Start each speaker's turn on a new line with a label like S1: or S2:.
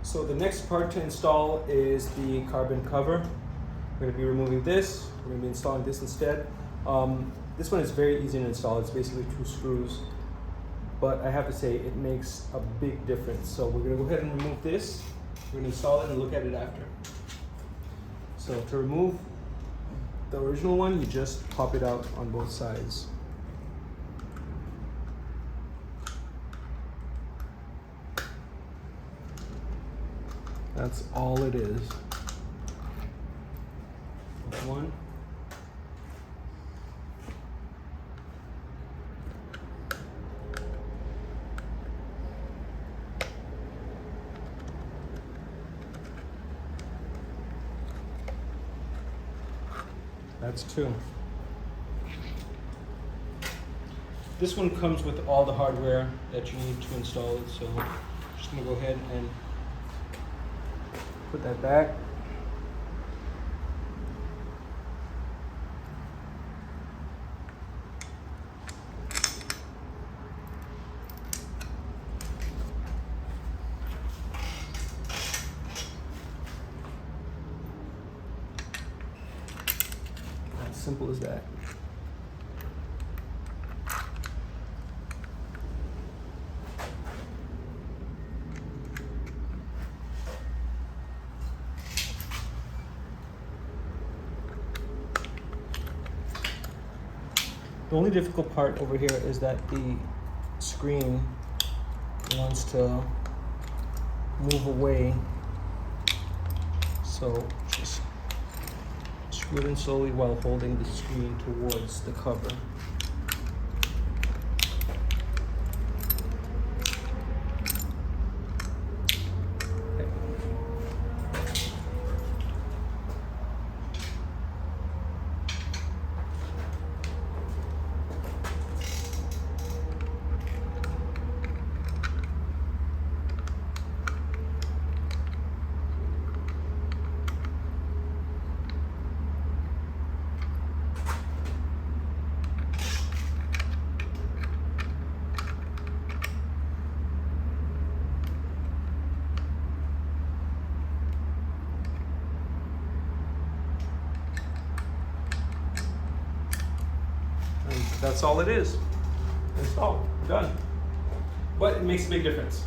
S1: So the next part to install is the carbon cover. We're going to be removing this. We're going to be installing this instead. This one is very easy to install. It's basically 2 screws, but I have to say it makes a big difference. So we're going to go ahead and remove this. We're going to install it and look at it after. So to remove the original one, you just pop it out on both sides. That's all it is. One. That's 2. This one comes with all the hardware that you need to install it, so I'm just gonna go ahead and put that back. As simple as that. The only difficult part over here is that the screen wants to move away. So just screw it in slowly while holding the screen towards the cover. And that's all it is. Installed, done. But it makes a big difference.